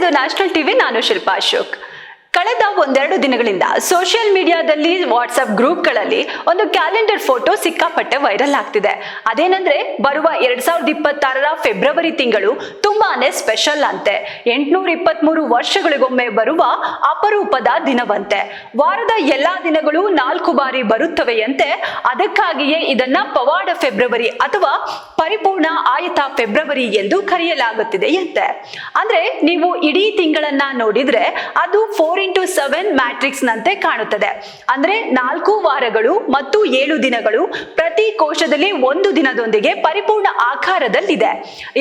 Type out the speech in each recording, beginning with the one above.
ಇದು national TV. ನಾನು ಶಿಲ್ಪಾ ಅಶೋಕ್. ಕಳೆದ ಒಂದೆರಡು ದಿನಗಳಿಂದ ಸೋಷಿಯಲ್ ಮೀಡಿಯಾದಲ್ಲಿ ವಾಟ್ಸ್ಆಪ್ ಗ್ರೂಪ್ಗಳಲ್ಲಿ ಒಂದು ಕ್ಯಾಲೆಂಡರ್ ಫೋಟೋ ಸಿಕ್ಕಾಪಟ್ಟೆ ವೈರಲ್ ಆಗ್ತಿದೆ. ಅದೇನಂದ್ರೆ ಬರುವ 2026ರ ಫೆಬ್ರವರಿ ತಿಂಗಳು ತುಂಬಾನೇ ಸ್ಪೆಷಲ್ ಅಂತೆ. 823 ವರ್ಷಗಳಿಗೊಮ್ಮೆ ಬರುವ ಅಪರೂಪದ ದಿನವಂತೆ. ವಾರದ ಎಲ್ಲಾ ದಿನಗಳು 4 ಬಾರಿ ಬರುತ್ತವೆಯಂತೆ. ಅದಕ್ಕಾಗಿಯೇ ಇದನ್ನ ಪವಾಡ ಫೆಬ್ರವರಿ ಅಥವಾ ಪರಿಪೂರ್ಣ ಆಯತ ಫೆಬ್ರವರಿ ಎಂದು ಕರೆಯಲಾಗುತ್ತಿದೆಯಂತೆ. ಅಂದ್ರೆ ನೀವು ಇಡೀ ತಿಂಗಳನ್ನ ನೋಡಿದ್ರೆ ಅದು 4x7 ಮ್ಯಾಟ್ರಿಕ್ಸ್ ನಂತೆ ಕಾಣುತ್ತದೆ. ಅಂದ್ರೆ 4 ವಾರಗಳು ಮತ್ತು 7 ದಿನಗಳು ಪ್ರತಿ ಕೋಶದಲ್ಲಿ ಒಂದು ದಿನದೊಂದಿಗೆ ಪರಿಪೂರ್ಣ ಆಕಾರದಲ್ಲಿದೆ.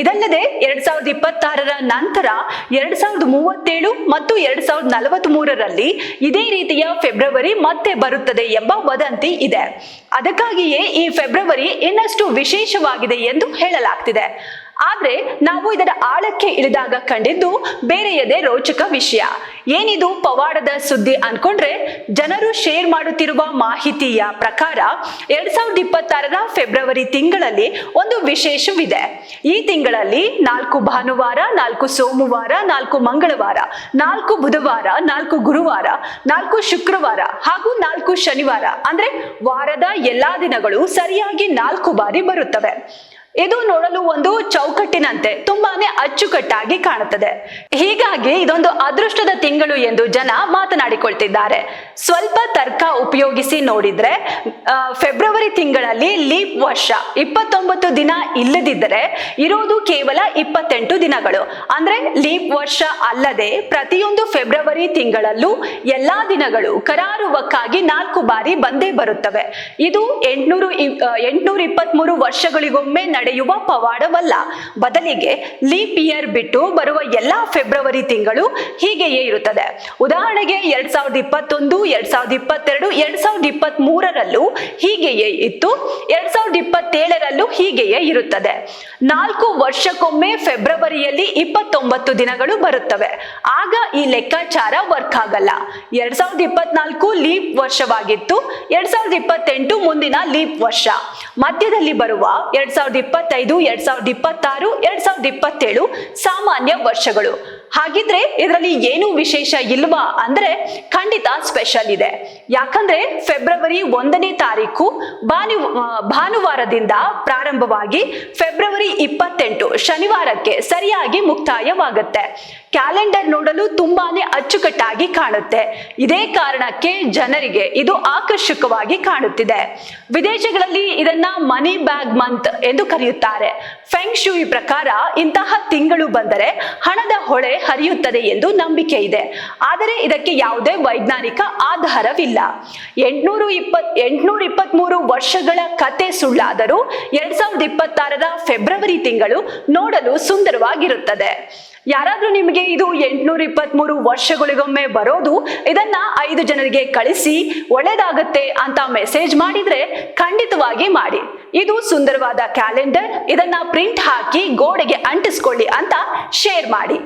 ಇದಲ್ಲದೆ 2026ರ ನಂತರ 2037 ಮತ್ತು 2043ರಲ್ಲಿ ಇದೇ ರೀತಿಯ ಫೆಬ್ರವರಿ ಮತ್ತೆ ಬರುತ್ತದೆ ಎಂಬ ವದಂತಿ ಇದೆ. ಅದಕ್ಕಾಗಿಯೇ ಈ ಫೆಬ್ರವರಿ ಇನ್ನಷ್ಟು ವಿಶೇಷವಾಗಿದೆ ಎಂದು ಹೇಳಲಾಗ್ತಿದೆ. ಆದ್ರೆ ನಾವು ಇದರ ಆಳಕ್ಕೆ ಇಳಿದಾಗ ಕಂಡಿದ್ದು ಬೇರೆಯದೇ ರೋಚಕ ವಿಷಯ. ಏನಿದು ಪವಾಡದ ಸುದ್ದಿ ಅನ್ಕೊಂಡ್ರೆ, ಜನರು ಶೇರ್ ಮಾಡುತ್ತಿರುವ ಮಾಹಿತಿಯ ಪ್ರಕಾರ 2026ರ ಫೆಬ್ರವರಿ ತಿಂಗಳಲ್ಲಿ ಒಂದು ವಿಶೇಷವಿದೆ. ಈ ತಿಂಗಳಲ್ಲಿ 4 ಭಾನುವಾರ, 4 ಸೋಮವಾರ, 4 ಮಂಗಳವಾರ, 4 ಬುಧವಾರ, 4 ಗುರುವಾರ, 4 ಶುಕ್ರವಾರ ಹಾಗೂ 4 ಶನಿವಾರ, ಅಂದ್ರೆ ವಾರದ ಎಲ್ಲಾ ದಿನಗಳು ಸರಿಯಾಗಿ 4 ಬಾರಿ ಬರುತ್ತವೆ. ಇದು ನೋಡಲು ಒಂದು ಚೌಕಟ್ಟಿನಂತೆ ತುಂಬಾನೇ ಅಚ್ಚುಕಟ್ಟಾಗಿ ಕಾಣುತ್ತದೆ. ಹೀಗಾಗಿ ಇದೊಂದು ಅದೃಷ್ಟದ ತಿಂಗಳು ಎಂದು ಜನ ಮಾತನಾಡಿಕೊಳ್ತಿದ್ದಾರೆ. ಸ್ವಲ್ಪ ತರ್ಕ ಉಪಯೋಗಿಸಿ ನೋಡಿದ್ರೆ ಫೆಬ್ರವರಿ ತಿಂಗಳಲ್ಲಿ ಲೀಪ್ ವರ್ಷ 29 ದಿನ ಇಲ್ಲದಿದ್ದರೆ ಇರೋದು ಕೇವಲ 28 ದಿನಗಳು. ಅಂದ್ರೆ ಲೀಪ್ ವರ್ಷ ಅಲ್ಲದೆ ಪ್ರತಿಯೊಂದು ಫೆಬ್ರವರಿ ತಿಂಗಳಲ್ಲೂ ಎಲ್ಲಾ ದಿನಗಳು ಕರಾರುವಕ್ಕಾಗಿ 4 ಬಾರಿ ಬಂದೇ ಬರುತ್ತವೆ. ಇದು 823 ವರ್ಷಗಳಿಗೊಮ್ಮೆ ನಡೆಯುವ ಪವಾಡವಲ್ಲ. ಬದಲಿಗೆ ಲೀಪ್ ಇಯರ್ ಬಿಟ್ಟು ಬರುವ ಎಲ್ಲಾ ಫೆಬ್ರವರಿ ತಿಂಗಳು ಹೀಗೆಯೇ ಇರುತ್ತದೆ. ಉದಾಹರಣೆಗೆ 2021, 2022, 2023ರಲ್ಲೂ ಹೀಗೆಯೇ ಇತ್ತು. 2027ರಲ್ಲೂ ಹೀಗೆಯೇ ಇರುತ್ತದೆ. 4 ವರ್ಷಕ್ಕೊಮ್ಮೆ ಫೆಬ್ರವರಿಯಲ್ಲಿ 29 ದಿನಗಳು ಬರುತ್ತವೆ. ಆಗ ಈ ಲೆಕ್ಕಾಚಾರ ವರ್ಕ್ ಆಗಲ್ಲ. 2024 ಲೀಪ್ ವರ್ಷವಾಗಿತ್ತು. 2028 ಮುಂದಿನ ಲೀಪ್ ವರ್ಷ. ಮಧ್ಯದಲ್ಲಿ ಬರುವ 2025, 2026, 2027 ಸಾಮಾನ್ಯ ವರ್ಷಗಳು. ಹಾಗಿದ್ರೆ ಇದರಲ್ಲಿ ಏನು ವಿಶೇಷ ಇಲ್ವಾ ಅಂದ್ರೆ ಖಂಡಿತ ಸ್ಪೆಷಲ್ ಇದೆ. ಯಾಕಂದ್ರೆ ಫೆಬ್ರವರಿ 1ನೇ ತಾರೀಕು ಭಾನುವಾರದಿಂದ ಪ್ರಾರಂಭವಾಗಿ ಫೆಬ್ರವರಿ 28 ಶನಿವಾರಕ್ಕೆ ಸರಿಯಾಗಿ ಮುಕ್ತಾಯವಾಗುತ್ತೆ. ಕ್ಯಾಲೆಂಡರ್ ನೋಡಲು ತುಂಬಾನೇ ಅಚ್ಚುಕಟ್ಟಾಗಿ ಕಾಣುತ್ತೆ. ಇದೇ ಕಾರಣಕ್ಕೆ ಜನರಿಗೆ ಇದು ಆಕರ್ಷಕವಾಗಿ ಕಾಣುತ್ತಿದೆ. ವಿದೇಶಗಳಲ್ಲಿ ಇದನ್ನ ಮನಿ ಬ್ಯಾಗ್ ಮಂತ್ ಎಂದು ಕರೆಯುತ್ತಾರೆ. ಫೆಂಗ್ ಶೂಯಿ ಪ್ರಕಾರ ಇಂತಹ ತಿಂಗಳು ಬಂದರೆ ಹಣದ ಹೊಳೆ ಹರಿಯುತ್ತದೆ ಎಂದು ನಂಬಿಕೆ ಇದೆ. ಆದರೆ ಇದಕ್ಕೆ ಯಾವುದೇ ವೈಜ್ಞಾನಿಕ ಆಧಾರವಿಲ್ಲ. 823 ವರ್ಷಗಳ ಕತೆ ಸುಳ್ಳಾದರೂ 2026ರ ಫೆಬ್ರವರಿ ತಿಂಗಳು ನೋಡಲು ಸುಂದರವಾಗಿರುತ್ತದೆ. ಯಾರಾದ್ರೂ ನಿಮಗೆ ಇದು 823 ವರ್ಷಗಳಿಗೊಮ್ಮೆ ಬರೋದು, ಇದನ್ನ 5 ಜನರಿಗೆ ಕಳಿಸಿ ಒಳ್ಳೇದಾಗತ್ತೆ ಅಂತ ಮೆಸೇಜ್ ಮಾಡಿದ್ರೆ ಖಂಡಿತವಾಗಿ ಮಾಡಿ. ಇದು ಸುಂದರವಾದ ಕ್ಯಾಲೆಂಡರ್, ಇದನ್ನ ಪ್ರಿಂಟ್ ಹಾಕಿ ಗೋಡೆಗೆ ಅಂಟಿಸ್ಕೊಳ್ಳಿ ಅಂತ ಶೇರ್ ಮಾಡಿ.